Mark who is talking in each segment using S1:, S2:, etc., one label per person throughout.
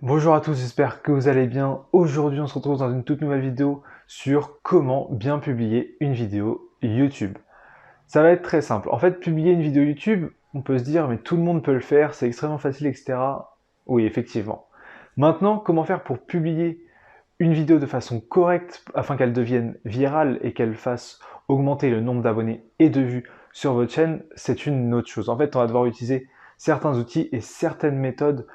S1: Bonjour à tous, j'espère que vous allez bien. Aujourd'hui, on se retrouve dans une toute nouvelle vidéo sur comment bien publier une vidéo YouTube. Ça va être très simple. En fait, publier une vidéo YouTube, on peut se dire, mais tout le monde peut le faire, c'est extrêmement facile, etc. Oui, effectivement. Maintenant, comment faire pour publier une vidéo de façon correcte afin qu'elle devienne virale et qu'elle fasse augmenter le nombre d'abonnés et de vues sur votre chaîne, c'est une autre chose. En fait, on va devoir utiliser certains outils et certaines méthodes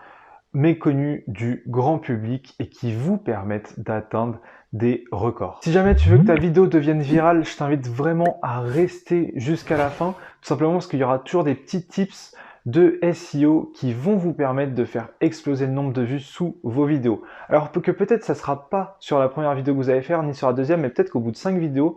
S1: méconnus du grand public et qui vous permettent d'atteindre des records. Si jamais tu veux que ta vidéo devienne virale, je t'invite vraiment à rester jusqu'à la fin, tout simplement parce qu'il y aura toujours des petits tips de SEO qui vont vous permettre de faire exploser le nombre de vues sous vos vidéos. Alors que peut-être ça ne sera pas sur la première vidéo que vous allez faire, ni sur la deuxième, mais peut-être qu'au bout de 5 vidéos,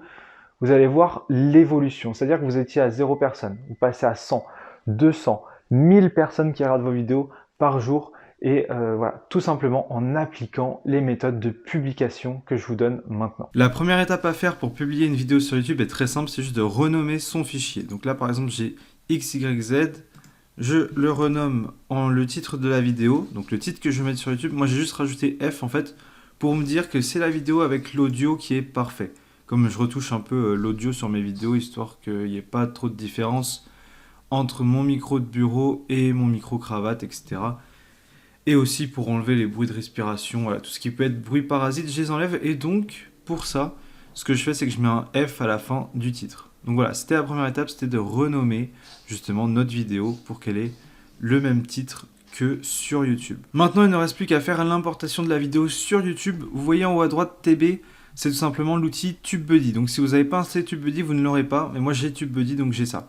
S1: vous allez voir l'évolution. C'est-à-dire que vous étiez à 0 personnes, vous passez à 100, 200, 1000 personnes qui regardent vos vidéos par jour. Et voilà, tout simplement en appliquant les méthodes de publication que je vous donne maintenant.
S2: La première étape à faire pour publier une vidéo sur YouTube est très simple, c'est juste de renommer son fichier. Donc là par exemple j'ai XYZ, je le renomme en le titre de la vidéo, donc le titre que je vais mettre sur YouTube. Moi j'ai juste rajouté F en fait pour me dire que c'est la vidéo avec l'audio qui est parfait. Comme je retouche un peu l'audio sur mes vidéos histoire qu'il n'y ait pas trop de différence entre mon micro de bureau et mon micro cravate, etc. Et aussi pour enlever les bruits de respiration, voilà, tout ce qui peut être bruit parasite, je les enlève. Et donc, pour ça, ce que je fais, c'est que je mets un F à la fin du titre. Donc voilà, c'était la première étape, c'était de renommer justement notre vidéo pour qu'elle ait le même titre que sur YouTube. Maintenant, il ne reste plus qu'à faire l'importation de la vidéo sur YouTube. Vous voyez en haut à droite TB, c'est tout simplement l'outil TubeBuddy. Donc si vous n'avez pas installé TubeBuddy, vous ne l'aurez pas. Mais moi j'ai TubeBuddy, donc j'ai ça.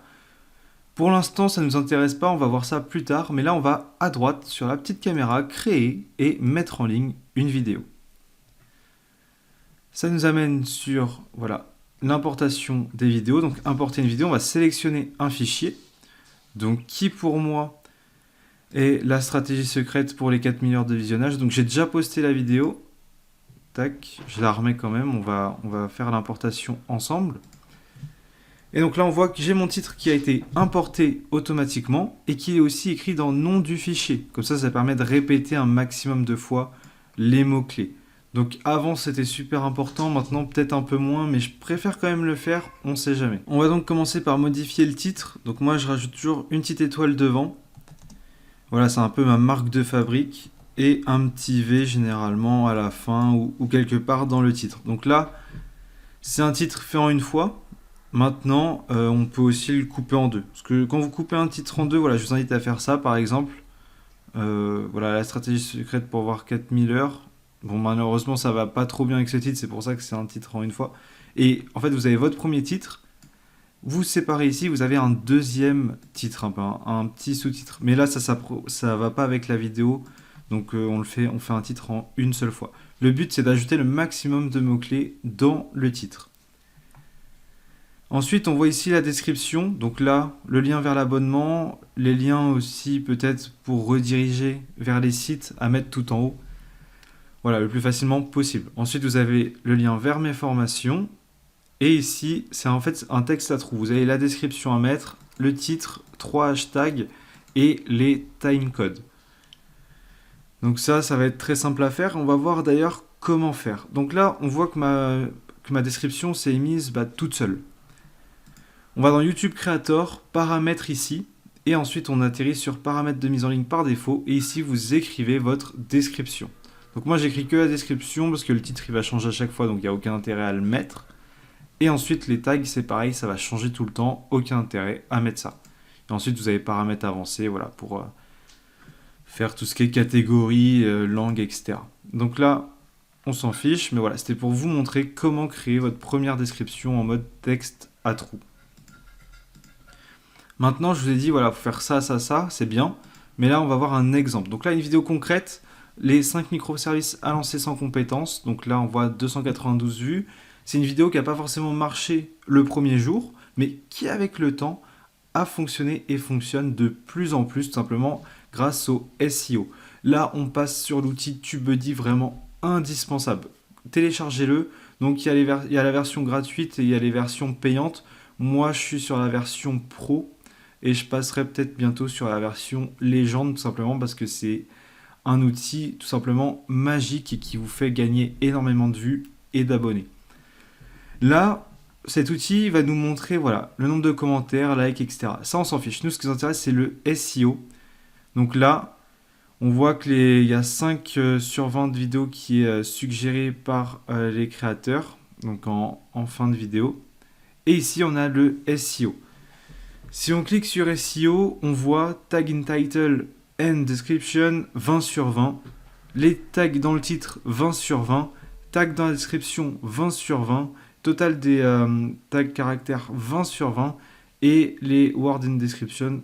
S2: Pour l'instant, ça ne nous intéresse pas, on va voir ça plus tard, mais là on va à droite sur la petite caméra créer et mettre en ligne une vidéo. Ça nous amène sur voilà, l'importation des vidéos. Donc importer une vidéo, on va sélectionner un fichier. Donc qui pour moi est la stratégie secrète pour les 4000 heures de visionnage. Donc j'ai déjà posté la vidéo. Tac, je la remets quand même, on va faire l'importation ensemble. Et donc là, on voit que j'ai mon titre qui a été importé automatiquement et qui est aussi écrit dans le nom du fichier. Comme ça permet de répéter un maximum de fois les mots-clés. Donc avant, c'était super important, maintenant peut-être un peu moins, mais je préfère quand même le faire, on ne sait jamais. On va donc commencer par modifier le titre. Donc moi, je rajoute toujours une petite étoile devant. Voilà, c'est un peu ma marque de fabrique. Et un petit V généralement à la fin ou quelque part dans le titre. Donc là, c'est un titre fait en une fois. Maintenant, on peut aussi le couper en deux. Parce que quand vous coupez un titre en deux, voilà, je vous invite à faire ça par exemple. Voilà la stratégie secrète pour voir 4000 heures. Bon, malheureusement, ça va pas trop bien avec ce titre, c'est pour ça que c'est un titre en une fois. Et en fait, vous avez votre premier titre. Vous séparez ici, vous avez un deuxième titre, un petit sous-titre. Mais là, ça va pas avec la vidéo. Donc on fait un titre en une seule fois. Le but, c'est d'ajouter le maximum de mots-clés dans le titre. Ensuite, on voit ici la description. Donc là, le lien vers l'abonnement, les liens aussi peut-être pour rediriger vers les sites à mettre tout en haut. Voilà, le plus facilement possible. Ensuite, vous avez le lien vers mes formations. Et ici, c'est en fait un texte à trous. Vous avez la description à mettre, le titre, 3 hashtags et les timecodes. Donc ça va être très simple à faire. On va voir d'ailleurs comment faire. Donc là, on voit que ma description s'est mise toute seule. On va dans YouTube Creator, paramètres ici, et ensuite on atterrit sur paramètres de mise en ligne par défaut, et ici vous écrivez votre description. Donc moi j'écris que la description parce que le titre il va changer à chaque fois, donc il n'y a aucun intérêt à le mettre. Et ensuite les tags c'est pareil, ça va changer tout le temps, aucun intérêt à mettre ça. Et ensuite vous avez paramètres avancés, voilà, pour faire tout ce qui est catégorie, langue, etc. Donc là, on s'en fiche, mais voilà, c'était pour vous montrer comment créer votre première description en mode texte à trous. Maintenant, je vous ai dit, voilà, faut faire ça, ça, ça, c'est bien. Mais là, on va voir un exemple. Donc là, une vidéo concrète, les 5 microservices à lancer sans compétences. Donc là, on voit 292 vues. C'est une vidéo qui n'a pas forcément marché le premier jour, mais qui, avec le temps, a fonctionné et fonctionne de plus en plus, tout simplement grâce au SEO. Là, on passe sur l'outil TubeBuddy, vraiment indispensable. Téléchargez-le. Donc, il y a la version gratuite et il y a les versions payantes. Moi, je suis sur la version pro. Et je passerai peut-être bientôt sur la version légende, tout simplement parce que c'est un outil tout simplement magique et qui vous fait gagner énormément de vues et d'abonnés. Là, cet outil va nous montrer voilà, le nombre de commentaires, likes, etc. Ça, on s'en fiche. Nous, ce qui nous intéresse, c'est le SEO. Donc là, on voit qu'il y a 5 sur 20 de vidéos qui est suggéré par les créateurs, donc en fin de vidéo. Et ici, on a le SEO. Si on clique sur SEO, on voit Tag in Title and Description 20 sur 20. Les tags dans le titre 20 sur 20. Tags dans la description 20 sur 20. Total des tags caractères 20 sur 20. Et les Word in Description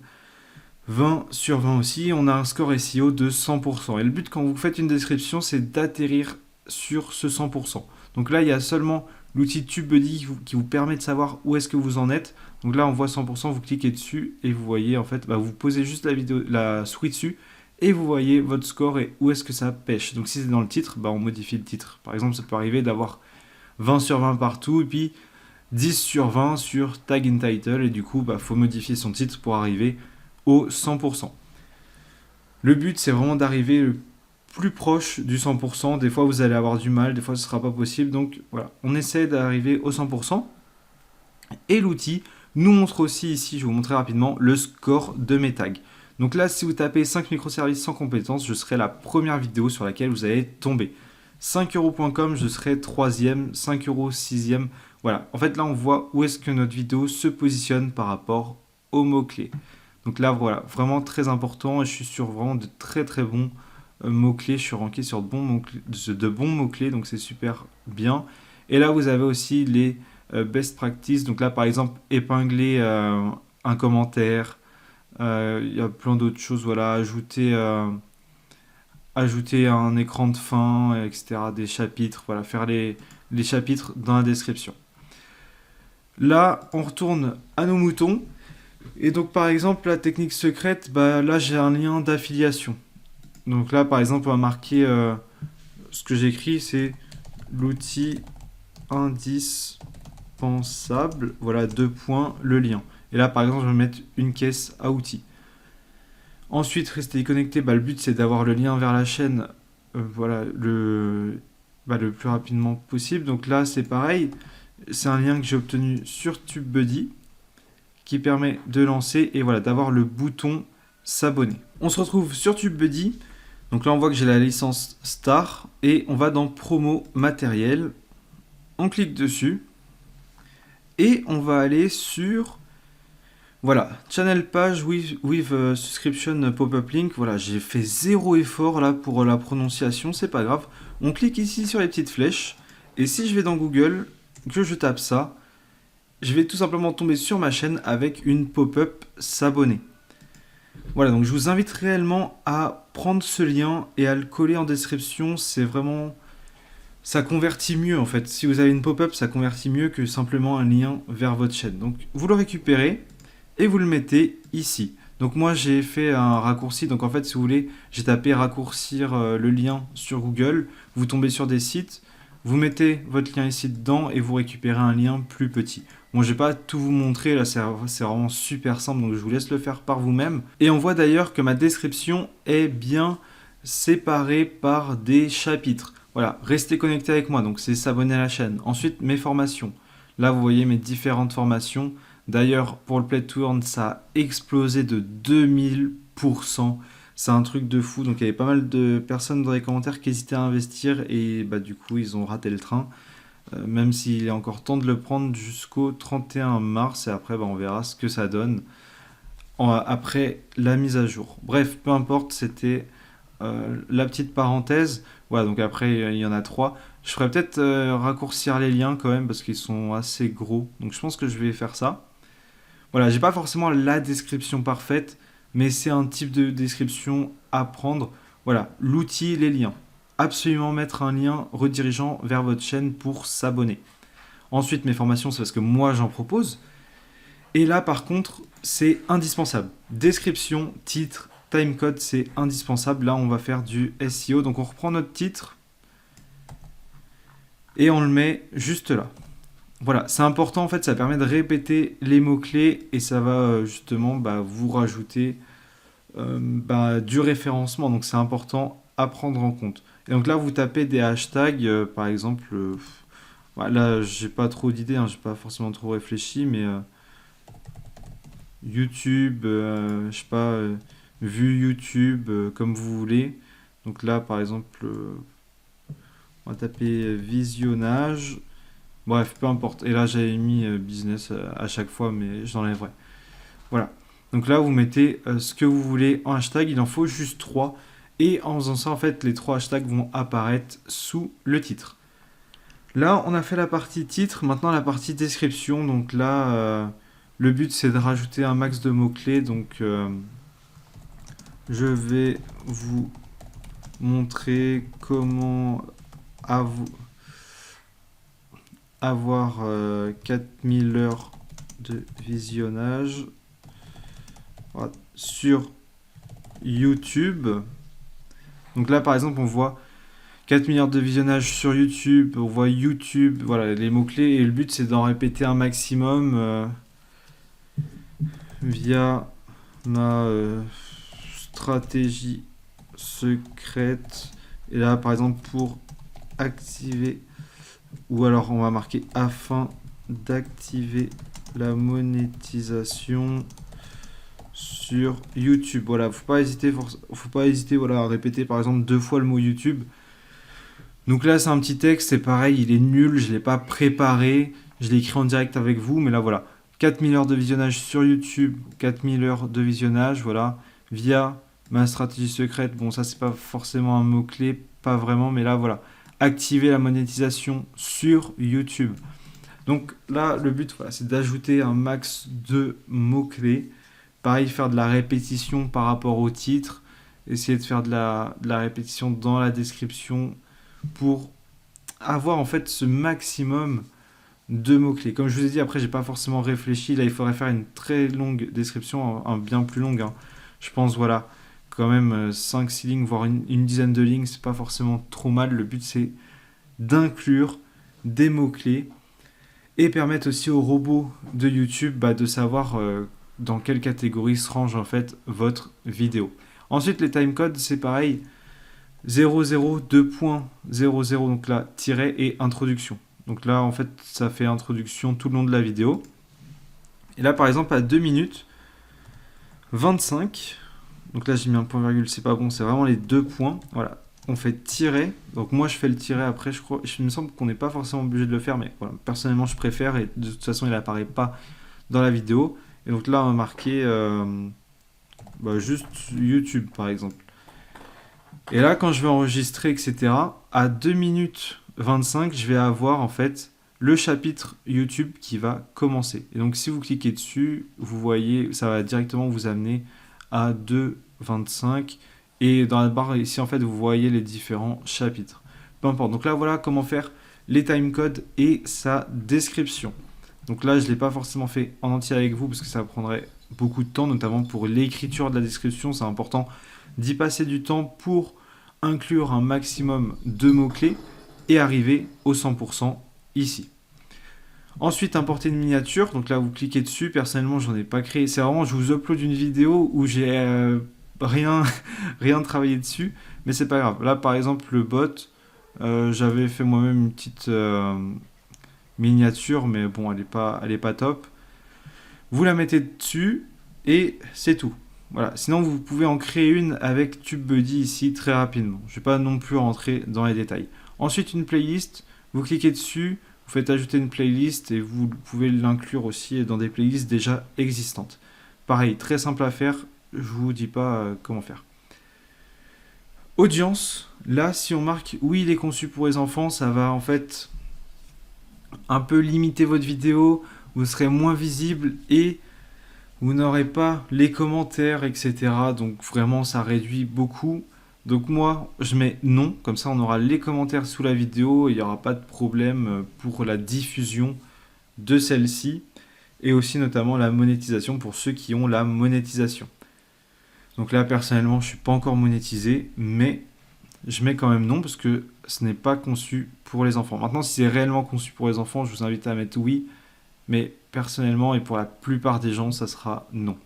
S2: 20 sur 20 aussi. On a un score SEO de 100%. Et le but quand vous faites une description, c'est d'atterrir sur ce 100%. Donc là, il y a seulement l'outil TubeBuddy qui vous permet de savoir où est-ce que vous en êtes. Donc là, on voit 100%, vous cliquez dessus et vous voyez en fait, vous posez juste la souris dessus et vous voyez votre score et où est-ce que ça pêche. Donc si c'est dans le titre, on modifie le titre. Par exemple, ça peut arriver d'avoir 20 sur 20 partout et puis 10 sur 20 sur Tag in Title et du coup, faut modifier son titre pour arriver au 100%. Le but, c'est vraiment d'arriver le plus proche du 100%. Des fois, vous allez avoir du mal, des fois, ce ne sera pas possible. Donc voilà, on essaie d'arriver au 100%. Et l'outil nous montre aussi ici, je vais vous montrer rapidement, le score de mes tags. Donc là, si vous tapez 5 microservices sans compétences, je serai la première vidéo sur laquelle vous allez tomber. 5euros.com, je serai 3e, 5 euros 6e. Voilà, en fait là, on voit où est-ce que notre vidéo se positionne par rapport aux mots-clés. Donc là, voilà, vraiment très important. Et je suis sur vraiment de très très bons mots-clés. Je suis ranké sur de bons mots-clés, donc c'est super bien. Et là, vous avez aussi les best practice. Donc là, par exemple, épingler un commentaire. Il y a plein d'autres choses. Voilà, ajouter un écran de fin, etc. Des chapitres. Voilà, faire les chapitres dans la description. Là, on retourne à nos moutons. Et donc, par exemple, la technique secrète, là, j'ai un lien d'affiliation. Donc là, par exemple, on va marquer ce que j'écris, c'est l'outil indispensable. Voilà, 2 points, le lien. Et là, par exemple, je vais mettre une caisse à outils. Ensuite, rester connecté. Le but, c'est d'avoir le lien vers la chaîne voilà, le plus rapidement possible. Donc là, c'est pareil. C'est un lien que j'ai obtenu sur TubeBuddy qui permet de lancer et voilà, d'avoir le bouton s'abonner. On se retrouve sur TubeBuddy. Donc là, on voit que j'ai la licence Star et on va dans promo matériel. On clique dessus et on va aller sur voilà, channel page with subscription pop-up link. Voilà, j'ai fait 0 effort là pour la prononciation, c'est pas grave. On clique ici sur les petites flèches et si je vais dans Google, que je tape ça, je vais tout simplement tomber sur ma chaîne avec une pop-up s'abonner. Voilà, donc je vous invite réellement à prendre ce lien et à le coller en description. C'est vraiment... ça convertit mieux en fait. Si vous avez une pop-up, ça convertit mieux que simplement un lien vers votre chaîne. Donc vous le récupérez et vous le mettez ici. Donc moi j'ai fait un raccourci. Donc en fait si vous voulez, j'ai tapé raccourcir le lien sur Google. Vous tombez sur des sites. Vous mettez votre lien ici dedans et vous récupérez un lien plus petit. Bon, je vais pas tout vous montrer, là c'est vraiment super simple, donc je vous laisse le faire par vous-même. Et on voit d'ailleurs que ma description est bien séparée par des chapitres. Voilà, restez connecté avec moi, donc c'est s'abonner à la chaîne. Ensuite, mes formations. Là, vous voyez mes différentes formations. D'ailleurs, pour le Play to Earn, ça a explosé de 2000%. C'est un truc de fou. Donc, il y avait pas mal de personnes dans les commentaires qui hésitaient à investir et du coup, ils ont raté le train. Même s'il est encore temps de le prendre jusqu'au 31 mars et après, on verra ce que ça donne après la mise à jour. Bref, peu importe, c'était la petite parenthèse. Voilà, donc après, il y en a 3. Je ferais peut-être raccourcir les liens quand même parce qu'ils sont assez gros. Donc, je pense que je vais faire ça. Voilà, j'ai pas forcément la description parfaite, mais c'est un type de description à prendre. Voilà, l'outil, les liens. Absolument mettre un lien redirigeant vers votre chaîne pour s'abonner. Ensuite, mes formations, c'est parce que moi, j'en propose. Et là, par contre, c'est indispensable. Description, titre, timecode, c'est indispensable. Là, on va faire du SEO. Donc, on reprend notre titre et on le met juste là. Voilà, c'est important en fait, ça permet de répéter les mots-clés et ça va justement vous rajouter du référencement. Donc c'est important à prendre en compte. Et donc là, vous tapez des hashtags, par exemple, là, j'ai pas trop d'idées, hein, j'ai pas forcément trop réfléchi, mais YouTube, je sais pas, vue YouTube, comme vous voulez. Donc là, par exemple, on va taper visionnage. Bref, peu importe. Et là, j'avais mis business à chaque fois, mais je l'enlèverai. Voilà. Donc là, vous mettez ce que vous voulez en hashtag. Il en faut juste 3. Et en faisant ça, en fait, les 3 hashtags vont apparaître sous le titre. Là, on a fait la partie titre. Maintenant, la partie description. Donc là, le but, c'est de rajouter un max de mots-clés. Donc, je vais vous montrer comment avoir 4000 heures de visionnage sur YouTube. Donc là, par exemple, on voit 4 milliards de visionnage sur YouTube, on voit YouTube, voilà les mots-clés. Et le but, c'est d'en répéter un maximum via ma stratégie secrète. Et là, par exemple, pour activer, ou alors on va marquer afin d'activer la monétisation sur YouTube. Voilà, faut pas hésiter voilà, à répéter par exemple 2 fois le mot YouTube. Donc là, c'est un petit texte, c'est pareil, il est nul, je l'ai pas préparé, je l'ai écrit en direct avec vous, mais là voilà, 4000 heures de visionnage sur YouTube, 4000 heures de visionnage, voilà, via ma stratégie secrète. Bon, ça c'est pas forcément un mot-clé, pas vraiment, mais là voilà, activer la monétisation sur YouTube. Donc là, le but, voilà, c'est d'ajouter un max de mots-clés. Pareil, faire de la répétition par rapport au titre. Essayer de faire de la répétition dans la description pour avoir en fait ce maximum de mots-clés. Comme je vous ai dit, après, j'ai pas forcément réfléchi. Là, il faudrait faire une très longue description, un bien plus longue, hein. Je pense, voilà, quand même 5-6 lignes, voire une dizaine de lignes, c'est pas forcément trop mal. Le but, c'est d'inclure des mots-clés et permettre aussi aux robots de YouTube de savoir dans quelle catégorie se range en fait votre vidéo. Ensuite, les timecodes, c'est pareil, 002.00, donc là, tiret et introduction. Donc là, en fait, ça fait introduction tout le long de la vidéo. Et là, par exemple, à 2 minutes 25, donc là, j'ai mis un point virgule, c'est pas bon, c'est vraiment les 2 points. Voilà, on fait tiret. Donc moi, je fais le tiret après, je crois. Il me semble qu'on n'est pas forcément obligé de le faire, mais voilà, personnellement, je préfère et de toute façon, il n'apparaît pas dans la vidéo. Et donc là, on va marquer juste YouTube, par exemple. Et là, quand je vais enregistrer, etc., à 2 minutes 25, je vais avoir en fait le chapitre YouTube qui va commencer. Et donc, si vous cliquez dessus, vous voyez, ça va directement vous amener à 2,25. Et dans la barre ici, en fait, vous voyez les différents chapitres. Peu importe. Donc là, voilà comment faire les timecodes et sa description. Donc là, je ne l'ai pas forcément fait en entier avec vous parce que ça prendrait beaucoup de temps, notamment pour l'écriture de la description. C'est important d'y passer du temps pour inclure un maximum de mots-clés et arriver au 100% ici. Ensuite, importer une miniature. Donc là, vous cliquez dessus. Personnellement, j'en ai pas créé. C'est vraiment, je vous upload une vidéo où j'ai rien travaillé dessus, mais c'est pas grave. Là, par exemple, le bot, j'avais fait moi-même une petite miniature, mais bon, elle est pas top. Vous la mettez dessus et c'est tout. Voilà. Sinon, vous pouvez en créer une avec TubeBuddy ici très rapidement. Je ne vais pas non plus rentrer dans les détails. Ensuite, une playlist. Vous cliquez dessus, vous faites ajouter une playlist et vous pouvez l'inclure aussi dans des playlists déjà existantes. Pareil, très simple à faire. Je ne vous dis pas comment faire. Audience. Là, si on marque oui, il est conçu pour les enfants, ça va en fait un peu limiter votre vidéo. Vous serez moins visible et vous n'aurez pas les commentaires, etc. Donc vraiment, ça réduit beaucoup. Donc moi, je mets non. Comme ça, on aura les commentaires sous la vidéo. Et il n'y aura pas de problème pour la diffusion de celle-ci. Et aussi notamment la monétisation pour ceux qui ont la monétisation. Donc là, personnellement, je ne suis pas encore monétisé. Mais je mets quand même non parce que ce n'est pas conçu pour les enfants. Maintenant, si c'est réellement conçu pour les enfants, je vous invite à mettre oui. Mais personnellement et pour la plupart des gens, ça sera non.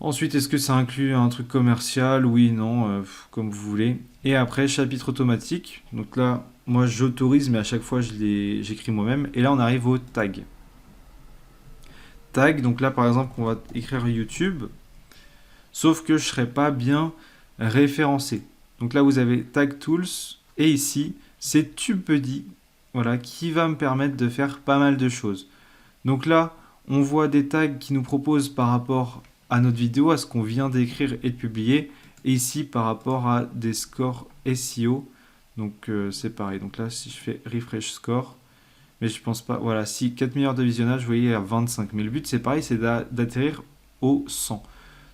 S2: Ensuite, est-ce que ça inclut un truc commercial? Oui, non, comme vous voulez. Et après, chapitre automatique. Donc là, moi j'autorise, mais à chaque fois j'écris moi-même. Et là, on arrive au tag. Tag, donc là par exemple, on va écrire YouTube. Sauf que je ne serai pas bien référencé. Donc là, vous avez Tag Tools. Et ici, c'est TubeBuddy, voilà, qui va me permettre de faire pas mal de choses. Donc là, on voit des tags qui nous proposent par rapport à notre vidéo, à ce qu'on vient d'écrire et de publier. Et ici, par rapport à des scores SEO. Donc c'est pareil. Donc là, si je fais refresh score, mais je pense pas. Voilà, si 4 milliards de visionnage, vous voyez à 25. Mais le but, c'est pareil, c'est d'atterrir au 100.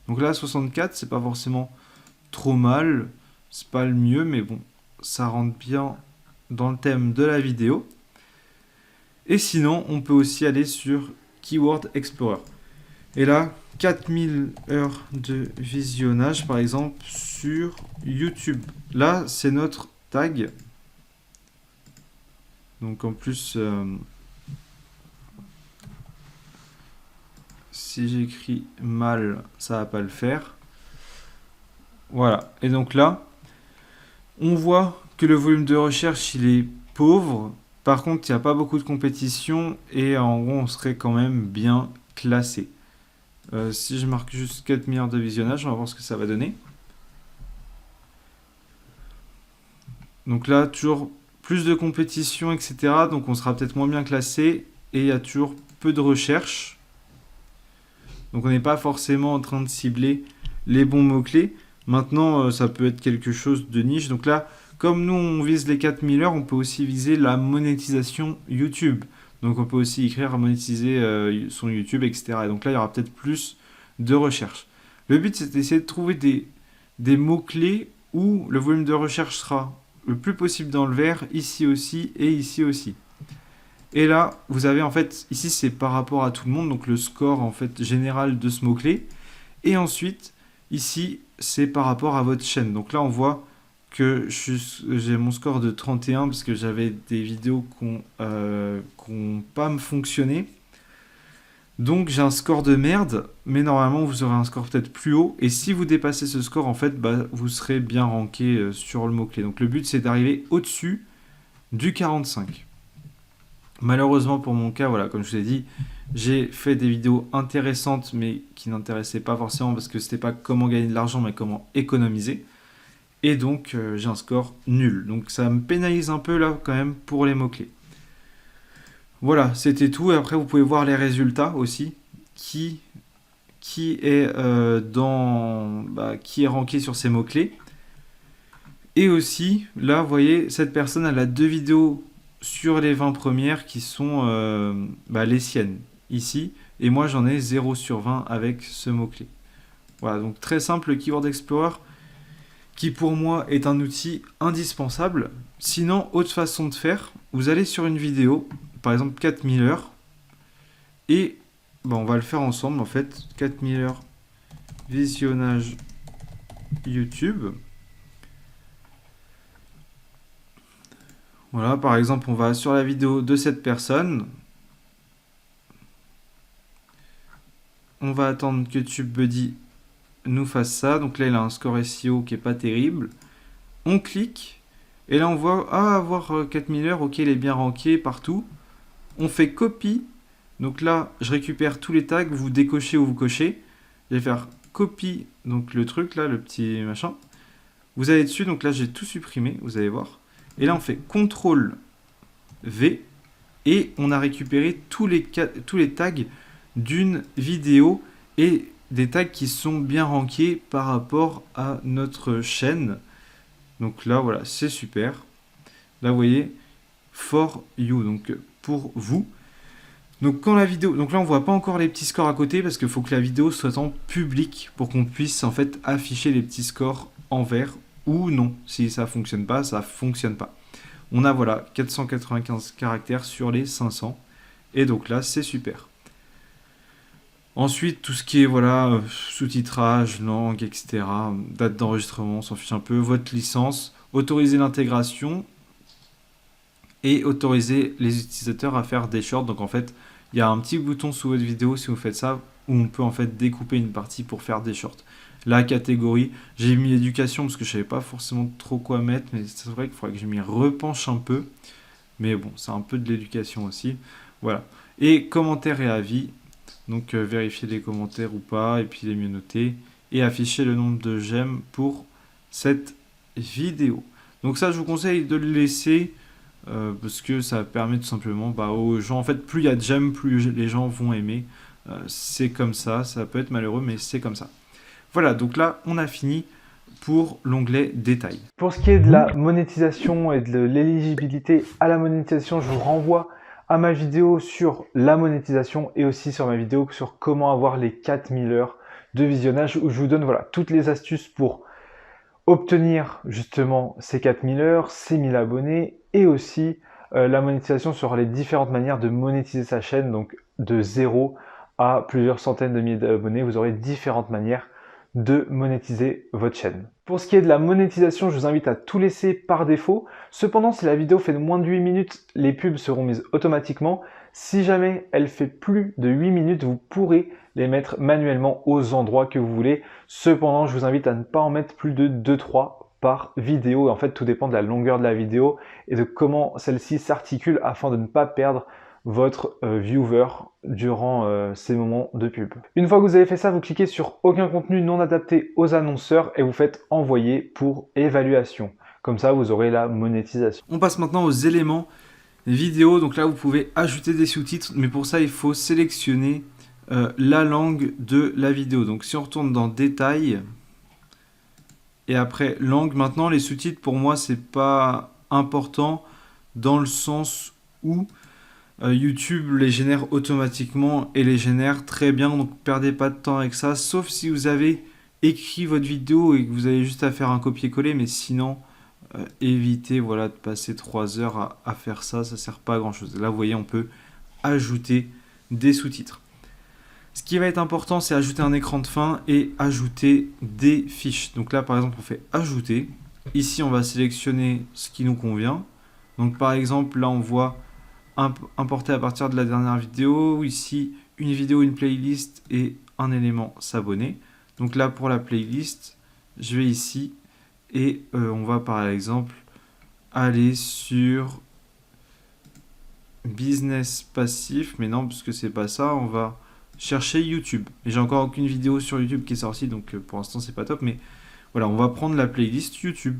S2: Donc là, 64, c'est pas forcément trop mal. C'est pas le mieux, mais bon, ça rentre bien dans le thème de la vidéo. Et sinon, on peut aussi aller sur Keyword Explorer. Et là, 4000 heures de visionnage, par exemple, sur YouTube. Là, c'est notre tag. Donc en plus, si j'écris mal, ça va pas le faire. Voilà. Et donc là, on voit que le volume de recherche, il est pauvre. Par contre, il n'y a pas beaucoup de compétition et en gros, on serait quand même bien classé. Si je marque juste 4 milliards de visionnages, on va voir ce que ça va donner. Donc là, toujours plus de compétition, etc. Donc on sera peut-être moins bien classé et il y a toujours peu de recherche. Donc on n'est pas forcément en train de cibler les bons mots-clés. Maintenant, ça peut être quelque chose de niche. Donc là, comme nous, on vise les 4000 heures, on peut aussi viser la monétisation YouTube. Donc on peut aussi écrire à monétiser son YouTube, etc. Et donc là, il y aura peut-être plus de recherche. Le but, c'est d'essayer de trouver des mots-clés où le volume de recherche sera le plus possible dans le vert, ici aussi et ici aussi. Et là, vous avez en fait, ici c'est par rapport à tout le monde, donc le score en fait général de ce mot-clé. Et ensuite, ici, c'est par rapport à votre chaîne. Donc là, on voit que j'ai mon score de 31 parce que j'avais des vidéos qui n'ont pas fonctionné. Donc j'ai un score de merde, mais normalement vous aurez un score peut-être plus haut. Et si vous dépassez ce score, en fait, vous serez bien ranké sur le mot-clé. Donc le but, c'est d'arriver au-dessus du 45. Malheureusement pour mon cas, voilà, comme je vous ai dit, j'ai fait des vidéos intéressantes, mais qui n'intéressaient pas forcément parce que c'était pas comment gagner de l'argent, mais comment économiser. Et donc j'ai un score nul. Donc ça me pénalise un peu là quand même pour les mots-clés. Voilà, c'était tout. Et après, vous pouvez voir les résultats aussi. Qui est qui est ranké sur ces mots-clés. Et aussi, là, vous voyez, cette personne, elle a 2 vidéos sur les 20 premières qui sont les siennes, ici. Et moi, j'en ai 0 sur 20 avec ce mot-clé. Voilà, donc très simple, le Keyword Explorer, qui pour moi est un outil indispensable. Sinon, autre façon de faire, vous allez sur une vidéo, par exemple 4000 heures, et on va le faire ensemble en fait, 4000 heures visionnage YouTube. Voilà, par exemple, on va sur la vidéo de cette personne. On va attendre que TubeBuddy nous fasse ça. Donc là, il a un score SEO qui est pas terrible. On clique. Et là, on voit, avoir 4000 heures, ok, il est bien ranké partout. On fait copie. Donc là, je récupère tous les tags, vous décochez ou vous cochez. Je vais faire copie, donc le truc là, le petit machin. Vous allez dessus, donc là, j'ai tout supprimé, vous allez voir. Et là, on fait CTRL V et on a récupéré tous les tags d'une vidéo et des tags qui sont bien rankés par rapport à notre chaîne. Donc là, voilà, c'est super. Là, vous voyez, for you, donc pour vous. Donc quand la vidéo, donc là on voit pas encore les petits scores à côté parce qu'il faut que la vidéo soit en public pour qu'on puisse en fait afficher les petits scores en vert ou non. Si ça fonctionne pas, ça fonctionne pas. On a voilà 495 caractères sur les 500 et donc là c'est super. Ensuite tout ce qui est voilà sous-titrage, langue, etc. Date d'enregistrement, on s'en fiche un peu. Votre licence, autoriser l'intégration et autoriser les utilisateurs à faire des shorts. Donc en fait, il y a un petit bouton sous votre vidéo, si vous faites ça, où on peut en fait découper une partie pour faire des shorts. La catégorie, j'ai mis éducation parce que je savais pas forcément trop quoi mettre, mais c'est vrai qu'il faudrait que je m'y repenche un peu. Mais bon, c'est un peu de l'éducation aussi. Voilà. Et commentaires et avis. Donc vérifier les commentaires ou pas, et puis les mieux noter. Et afficher le nombre de j'aime pour cette vidéo. Donc ça, je vous conseille de le laisser parce que ça permet tout simplement aux gens. En fait, plus il y a de j'aime, plus les gens vont aimer. C'est comme ça peut être malheureux, mais c'est comme ça. Voilà, donc là, on a fini pour l'onglet détails.
S1: Pour ce qui est de la monétisation et de l'éligibilité à la monétisation, je vous renvoie à ma vidéo sur la monétisation et aussi sur ma vidéo sur comment avoir les 4000 heures de visionnage où je vous donne toutes les astuces pour obtenir justement ces 4000 heures, ces 1000 abonnés et aussi la monétisation sur les différentes manières de monétiser sa chaîne, donc de 0 à plusieurs centaines de milliers d'abonnés, vous aurez différentes manières de monétiser votre chaîne. Pour ce qui est de la monétisation, je vous invite à tout laisser par défaut. Cependant, si la vidéo fait moins de 8 minutes, les pubs seront mises automatiquement. Si jamais elle fait plus de 8 minutes, vous pourrez les mettre manuellement aux endroits que vous voulez. Cependant, je vous invite à ne pas en mettre plus de 2-3 par vidéo. En fait, tout dépend de la longueur de la vidéo et de comment celle-ci s'articule afin de ne pas perdre votre viewer durant ces moments de pub. Une fois que vous avez fait ça, vous cliquez sur aucun contenu non adapté aux annonceurs et vous faites envoyer pour évaluation. Comme ça, vous aurez la monétisation.
S2: On passe maintenant aux éléments vidéo. Donc là, vous pouvez ajouter des sous-titres, mais pour ça, il faut sélectionner la langue de la vidéo. Donc si on retourne dans détails et après langue, maintenant les sous-titres pour moi c'est pas important dans le sens où YouTube les génère automatiquement et les génère très bien, donc perdez pas de temps avec ça, sauf si vous avez écrit votre vidéo et que vous avez juste à faire un copier-coller, mais sinon évitez de passer 3 heures à faire ça, ça sert pas à grand chose. Là vous voyez on peut ajouter des sous-titres. Ce qui va être important, c'est ajouter un écran de fin et ajouter des fiches. Donc là, par exemple, on fait ajouter. Ici, on va sélectionner ce qui nous convient. Donc par exemple, là, on voit importer à partir de la dernière vidéo. Ici, une vidéo, une playlist et un élément s'abonner. Donc là, pour la playlist, je vais ici et on va par exemple aller sur business passif. Mais non, parce que c'est pas ça. On va chercher YouTube. Et j'ai encore aucune vidéo sur YouTube qui est sortie, donc pour l'instant c'est pas top, mais voilà, on va prendre la playlist YouTube.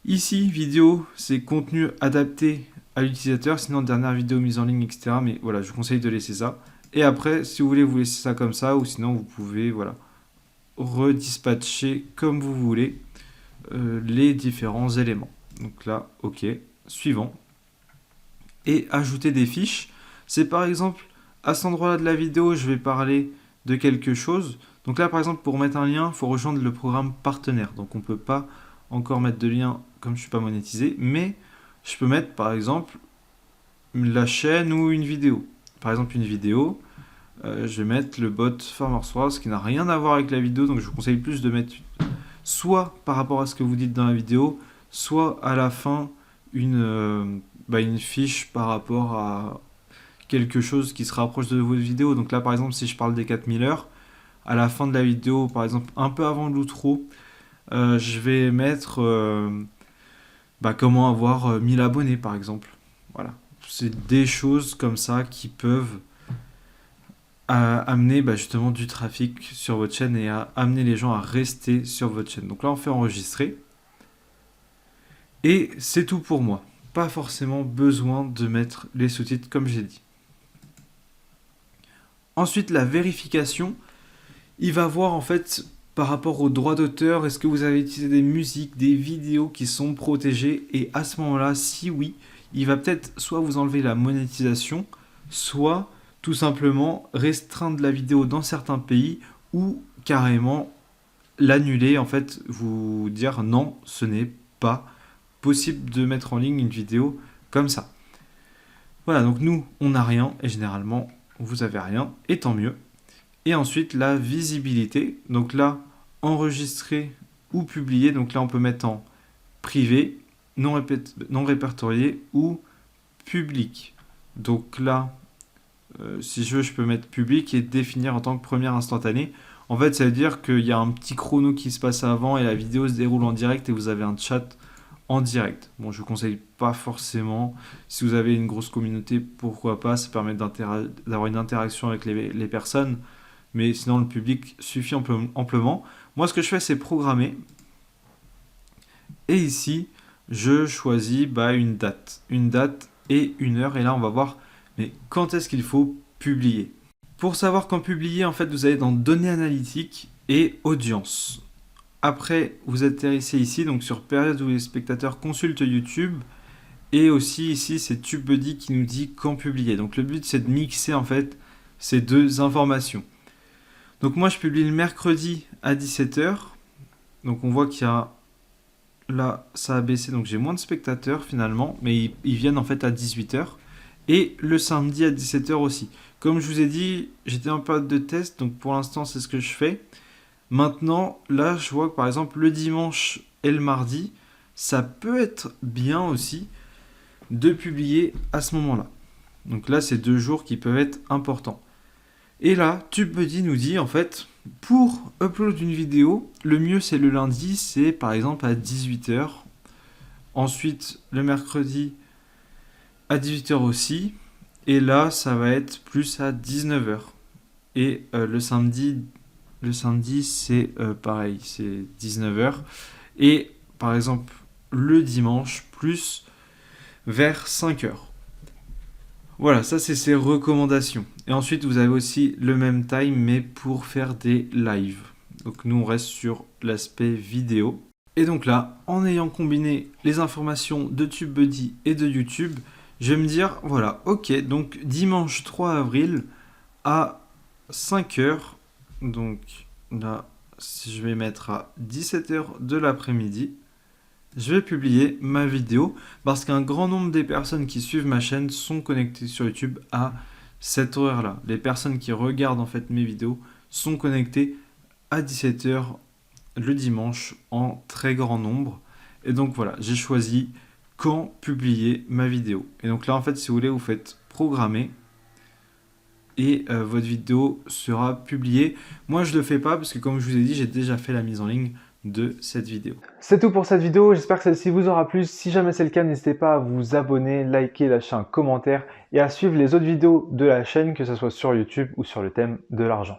S2: Ici, vidéo, c'est contenu adapté à l'utilisateur, sinon dernière vidéo mise en ligne, etc. Mais voilà, je vous conseille de laisser ça. Et après, si vous voulez, vous laissez ça comme ça, ou sinon vous pouvez, redispatcher comme vous voulez les différents éléments. Donc là, ok, suivant. Et ajouter des fiches. C'est par exemple à cet endroit-là de la vidéo, je vais parler de quelque chose. Donc là, par exemple, pour mettre un lien, il faut rejoindre le programme partenaire. Donc on ne peut pas encore mettre de lien comme je ne suis pas monétisé. Mais je peux mettre, par exemple, la chaîne ou une vidéo. Par exemple, une vidéo, je vais mettre le bot Farmers Wars, qui n'a rien à voir avec la vidéo. Donc je vous conseille plus de mettre soit par rapport à ce que vous dites dans la vidéo, soit à la fin une fiche par rapport à quelque chose qui se rapproche de votre vidéo. Donc là, par exemple, si je parle des 4000 heures, à la fin de la vidéo, par exemple, un peu avant l'outro, je vais mettre comment avoir 1000 abonnés, par exemple. Voilà. C'est des choses comme ça qui peuvent amener justement du trafic sur votre chaîne et à amener les gens à rester sur votre chaîne. Donc là, on fait enregistrer. Et c'est tout pour moi. Pas forcément besoin de mettre les sous-titres comme j'ai dit. Ensuite, la vérification, il va voir en fait par rapport aux droits d'auteur, est-ce que vous avez utilisé des musiques, des vidéos qui sont protégées, et à ce moment-là, si oui, il va peut-être soit vous enlever la monétisation, soit tout simplement restreindre la vidéo dans certains pays ou carrément l'annuler, en fait, vous dire non, ce n'est pas possible de mettre en ligne une vidéo comme ça. Voilà, donc nous, on n'a rien et généralement, vous avez rien, et tant mieux. Et ensuite, la visibilité. Donc là, enregistrer ou publier. Donc là, on peut mettre en privé, non répertorié ou public. Donc là, si je veux, je peux mettre public et définir en tant que première instantanée. En fait, ça veut dire qu'il y a un petit chrono qui se passe avant et la vidéo se déroule en direct et vous avez un chat en direct. Bon, je ne vous conseille pas forcément. Si vous avez une grosse communauté, pourquoi pas, ça permet d'avoir une interaction avec les personnes. Mais sinon, le public suffit amplement. Moi, ce que je fais, c'est programmer. Et ici, je choisis une date. Une date et une heure. Et là, on va voir mais quand est-ce qu'il faut publier. Pour savoir quand publier, en fait, vous allez dans Données analytiques et Audience. Après, vous atterrissez ici, donc sur période où les spectateurs consultent YouTube. Et aussi ici, c'est TubeBuddy qui nous dit quand publier. Donc le but, c'est de mixer en fait ces deux informations. Donc moi, je publie le mercredi à 17h. Donc on voit qu'il y a... Là, ça a baissé, donc j'ai moins de spectateurs finalement. Mais ils viennent en fait à 18h. Et le samedi à 17h aussi. Comme je vous ai dit, j'étais en période de test. Donc pour l'instant, c'est ce que je fais. Maintenant, là, je vois que par exemple, le dimanche et le mardi, ça peut être bien aussi de publier à ce moment-là. Donc là, c'est 2 jours qui peuvent être importants. Et là, TubeBuddy nous dit, en fait, pour upload une vidéo, le mieux, c'est le lundi, c'est par exemple à 18h. Ensuite, le mercredi, à 18h aussi. Et là, ça va être plus à 19h. Et le samedi, c'est pareil, c'est 19h. Et par exemple, le dimanche, plus vers 5h. Voilà, ça c'est ses recommandations. Et ensuite, vous avez aussi le même time, mais pour faire des lives. Donc nous, on reste sur l'aspect vidéo. Et donc là, en ayant combiné les informations de TubeBuddy et de YouTube, je vais me dire, voilà, ok, donc dimanche 3 avril à 5h. Donc là, si je vais mettre à 17h de l'après-midi, je vais publier ma vidéo parce qu'un grand nombre des personnes qui suivent ma chaîne sont connectées sur YouTube à cet horaire-là. Les personnes qui regardent en fait mes vidéos sont connectées à 17h le dimanche en très grand nombre. Et donc voilà, j'ai choisi quand publier ma vidéo. Et donc là, en fait, si vous voulez, vous faites programmer et votre vidéo sera publiée. Moi, je ne le fais pas parce que comme je vous ai dit, j'ai déjà fait la mise en ligne de cette vidéo.
S1: C'est tout pour cette vidéo, j'espère que celle-ci vous aura plu. Si jamais c'est le cas, n'hésitez pas à vous abonner, liker, lâcher un commentaire et à suivre les autres vidéos de la chaîne, que ce soit sur YouTube ou sur le thème de l'argent.